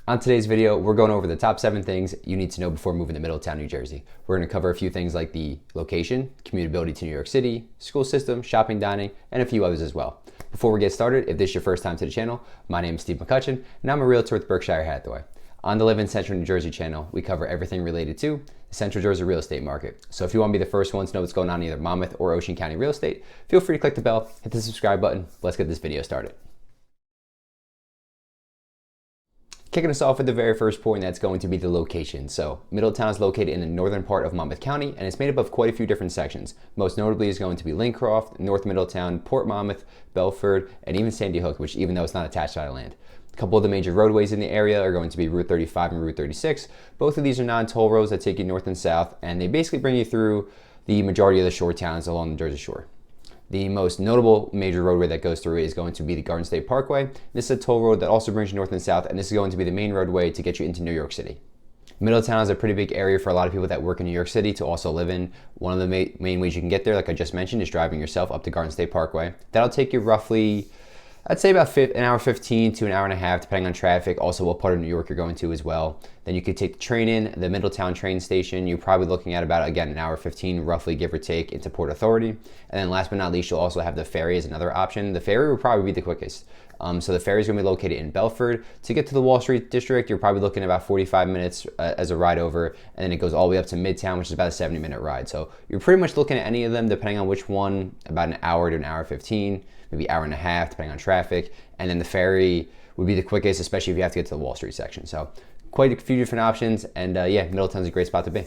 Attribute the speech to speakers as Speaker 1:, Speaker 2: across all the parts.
Speaker 1: On today's video, we're going over the top 7 things you need to know before moving to Middletown, New Jersey. We're going to cover a few things like the location, commutability to New York City, school system, shopping, dining, and a few others as well. Before we get started, if this is your first time to the channel, my name is Steve McCutcheon, and I'm a realtor with Berkshire Hathaway. On the Live in Central New Jersey channel, we cover everything related to the Central Jersey real estate market. So if you want to be the first one to know what's going on in either Monmouth or Ocean County real estate, feel free to click the bell, hit the subscribe button. Let's get this video started. Kicking us off with the very first point, that's going to be the location. So Middletown is located in the northern part of Monmouth County, and it's made up of quite a few different sections. Most notably is going to be Lincroft, North Middletown, Port Monmouth, Belford, and even Sandy Hook, which even though it's not attached to land. A couple of the major roadways in the area are going to be Route 35 and Route 36. Both of these are non-toll roads that take you north and south, and they basically bring you through the majority of the shore towns along the Jersey Shore. The most notable major roadway that goes through is going to be the Garden State Parkway. This is a toll road that also brings you north and south, and this is going to be the main roadway to get you into New York City. Middletown is a pretty big area for a lot of people that work in New York City to also live in. One of the main ways you can get there, like I just mentioned, is driving yourself up to Garden State Parkway. That'll take you roughly, I'd say about an hour 15 to an hour and a half, depending on traffic, also what part of New York you're going to as well. Then you could take the train in, the Middletown train station. You're probably looking at about, again, an hour 15, roughly, give or take, into Port Authority. And then last but not least, you'll also have the ferry as another option. The ferry will probably be the quickest. So the ferry is going to be located in Belford. To get to the Wall Street District, you're probably looking at about 45 minutes as a ride over, and then it goes all the way up to Midtown, which is about a 70-minute ride. So you're pretty much looking at any of them, depending on which one, about an hour to an hour 15, maybe hour and a half, depending on traffic. And then the ferry would be the quickest, especially if you have to get to the Wall Street section. So quite a few different options, and yeah, Middletown's a great spot to be.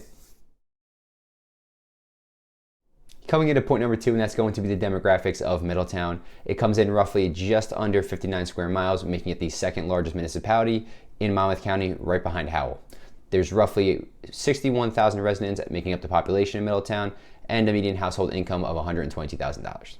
Speaker 1: Coming into point number 2, and that's going to be the demographics of Middletown. It comes in roughly just under 59 square miles, making it the second largest municipality in Monmouth County, right behind Howell. There's roughly 61,000 residents making up the population in Middletown, and a median household income of $122,000.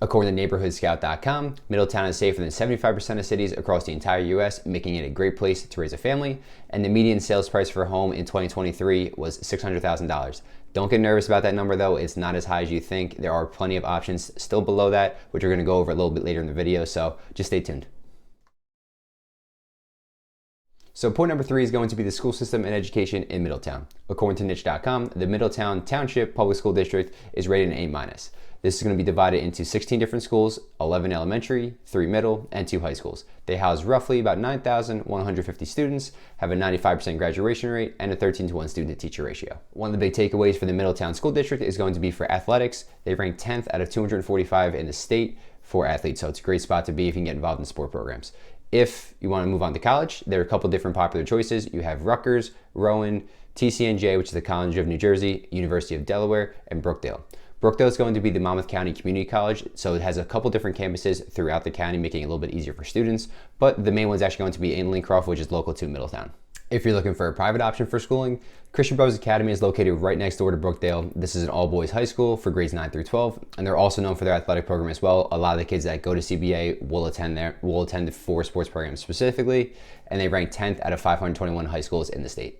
Speaker 1: According to NeighborhoodScout.com, Middletown is safer than 75% of cities across the entire U.S., making it a great place to raise a family, and the median sales price for a home in 2023 was $600,000. Don't get nervous about that number though, it's not as high as you think. There are plenty of options still below that, which we're going to go over a little bit later in the video, so just stay tuned. So point number 3 is going to be the school system and education in Middletown. According to niche.com, the Middletown Township Public School District is rated an A-. This is going to be divided into 16 different schools, 11 elementary, 3 middle, and 2 high schools. They house roughly about 9,150 students, have a 95% graduation rate, and a 13-to-1 student-to-teacher ratio. One of the big takeaways for the Middletown School District is going to be for athletics. They rank 10th out of 245 in the state for athletes, so it's a great spot to be if you can get involved in sport programs. If you want to move on to college, there are a couple different popular choices. You have Rutgers, Rowan, TCNJ, which is the College of New Jersey, University of Delaware, and Brookdale. Brookdale is going to be the Monmouth County Community College, so it has a couple different campuses throughout the county, making it a little bit easier for students, but the main one is actually going to be in Lincroft, which is local to Middletown. If you're looking for a private option for schooling, Christian Brothers Academy is located right next door to Brookdale. This is an all-boys high school for grades 9 through 12, and they're also known for their athletic program as well. A lot of the kids that go to CBA will attend the 4 sports programs specifically, and they rank 10th out of 521 high schools in the state.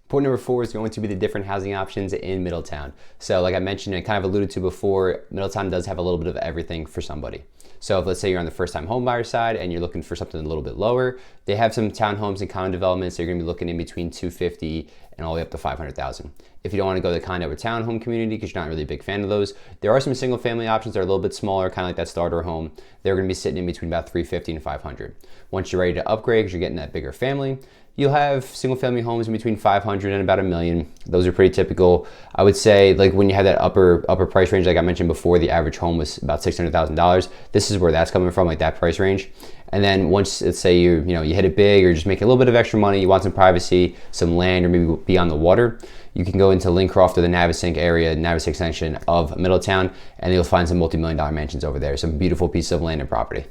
Speaker 1: Point number 4 is going to be the different housing options in Middletown. So like I mentioned and kind of alluded to before, Middletown does have a little bit of everything for somebody. So if let's say you're on the first-time home buyer side and you're looking for something a little bit lower, they have some townhomes and condo developments. They're going to be looking in between $250,000 and all the way up to $500,000. If you don't want to go the condo or townhome community because you're not really a big fan of those, there are some single-family options that are a little bit smaller, kind of like that starter home. They're going to be sitting in between about $350,000 and $500,000. Once you're ready to upgrade because you're getting that bigger family, you'll have single-family homes in between $500,000 and about $1 million. Those are pretty typical. I would say, like when you have that upper price range, like I mentioned before, the average home was about $600,000. This is where that's coming from, like that price range. And then once, let's say you hit it big, or just making a little bit of extra money, you want some privacy, some land, or maybe be on the water, you can go into Lincroft or the Navesink area, Navesink section of Middletown, and you'll find some multi-million-dollar mansions over there. Some beautiful pieces of land and property.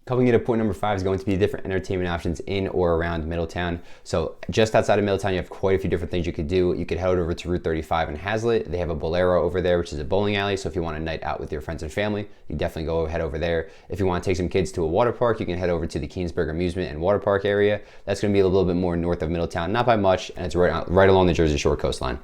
Speaker 1: Coming into point number 5 is going to be different entertainment options in or around Middletown. So just outside of Middletown, you have quite a few different things you could do. You could head over to Route 35 in Hazlitt. They have a Bolero over there, which is a bowling alley. So if you want a night out with your friends and family, you definitely head over there. If you want to take some kids to a water park, you can head over to the Keensburg Amusement and Water Park area. That's going to be a little bit more north of Middletown, not by much, and it's right along the Jersey Shore coastline.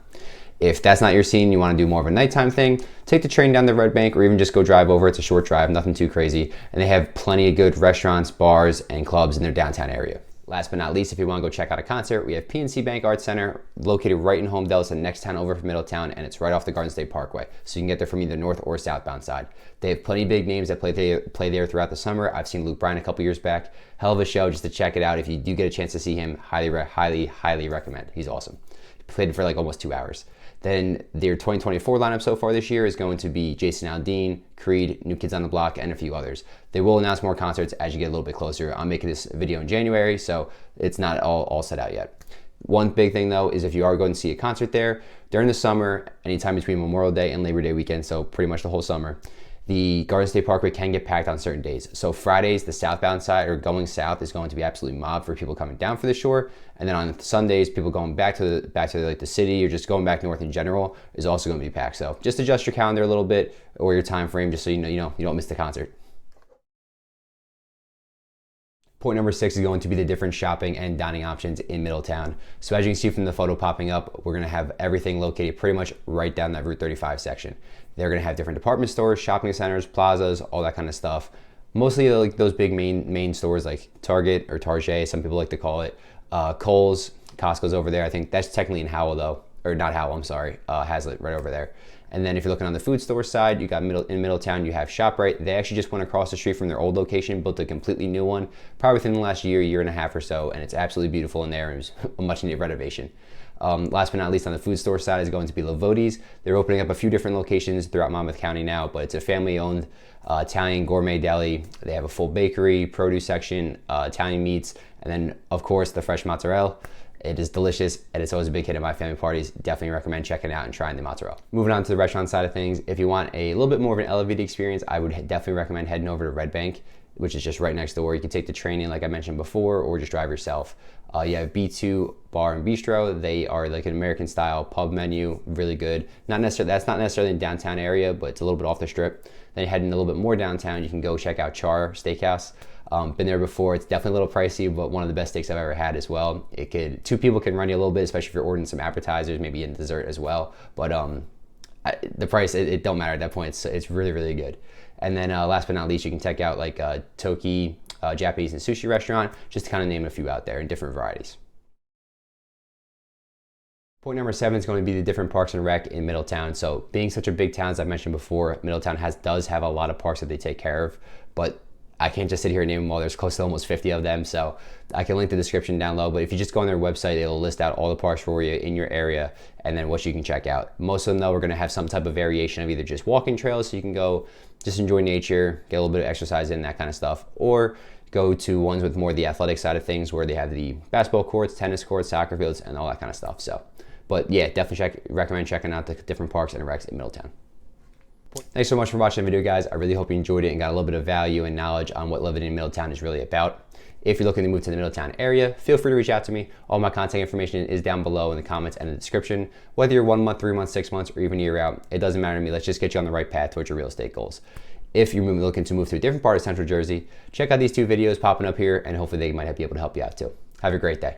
Speaker 1: If that's not your scene, you want to do more of a nighttime thing, take the train down to Red Bank or even just go drive over. It's a short drive, nothing too crazy. And they have plenty of good restaurants, bars, and clubs in their downtown area. Last but not least, if you want to go check out a concert, we have PNC Bank Arts Center located right in Homedale. It's the next town over from Middletown, and it's right off the Garden State Parkway. So you can get there from either north or southbound side. They have plenty of big names that play there throughout the summer. I've seen Luke Bryan a couple years back. Hell of a show just to check it out. If you do get a chance to see him, highly recommend. He's awesome. He played for like almost 2 hours. Then their 2024 lineup so far this year is going to be Jason Aldean, Creed, New Kids on the Block, and a few others. They will announce more concerts as you get a little bit closer. I'm making this video in January, so it's not all set out yet. One big thing though is if you are going to see a concert there during the summer, anytime between Memorial Day and Labor Day weekend, so pretty much the whole summer, the Garden State Parkway can get packed on certain days. So Fridays, the southbound side or going south is going to be absolutely mobbed for people coming down for the shore. And then on Sundays, people going back to like the city or just going back north in general is also going to be packed. So just adjust your calendar a little bit or your time frame just so you don't miss the concert. Point number 6 is going to be the different shopping and dining options in Middletown. So as you can see from the photo popping up, we're going to have everything located pretty much right down that Route 35 section. They're going to have different department stores, shopping centers, plazas, all that kind of stuff. Mostly like those big main stores like Target or Target, some people like to call it. Kohl's, Costco's over there. I think that's technically in Howell though, or not Howell, I'm sorry, Hazlitt right over there. And then if you're looking on the food store side, you got in Middletown, you have ShopRite. They actually just went across the street from their old location, built a completely new one, probably within the last year and a half or so, and it's absolutely beautiful in there. It was a much needed renovation. Last but not least, on the food store side is going to be Lavodi's. They're opening up a few different locations throughout Monmouth County now, but it's a family-owned Italian gourmet deli. They have a full bakery, produce section, Italian meats, and then, of course, the fresh mozzarella. It is delicious, and it's always a big hit at my family parties. Definitely recommend checking it out and trying the mozzarella. Moving on to the restaurant side of things, if you want a little bit more of an elevated experience, I would definitely recommend heading over to Red Bank, which is just right next door. You can take the train in, like I mentioned before, or just drive yourself. You have B2 Bar and Bistro. They are like an American-style pub menu, really good. That's not necessarily in the downtown area, but it's a little bit off the strip. Then you head in a little bit more downtown, you can go check out Char Steakhouse. Been there before. It's definitely a little pricey, but one of the best steaks I've ever had as well. Two people can run you a little bit, especially if you're ordering some appetizers, maybe in dessert as well. But the price, it don't matter at that point. It's really, really good. And then last but not least, you can check out like Toki Japanese and sushi restaurant, just to kind of name a few out there in different varieties. Point number 7 is going to be the different parks and rec in Middletown. So being such a big town, as I mentioned before, Middletown does have a lot of parks that they take care of, but I can't just sit here and name them all. There's close to almost 50 of them, so I can link the description down low. But if you just go on their website, it'll list out all the parks for you in your area and then what you can check out. Most of them, though, are going to have some type of variation of either just walking trails, so you can go just enjoy nature, get a little bit of exercise in, that kind of stuff, or go to ones with more the athletic side of things where they have the basketball courts, tennis courts, soccer fields, and all that kind of stuff. So, but yeah, definitely recommend checking out the different parks and recs in Middletown. Thanks so much for watching the video, guys. I really hope you enjoyed it and got a little bit of value and knowledge on what living in Middletown is really about. If you're looking to move to the Middletown area, feel free to reach out to me. All my contact information is down below in the comments and the description. Whether you're 1 month, 3 months, 6 months, or even a year out, it doesn't matter to me. Let's just get you on the right path towards your real estate goals. If you're looking to move to a different part of Central Jersey, check out these 2 videos popping up here, and hopefully they might be able to help you out too. Have a great day.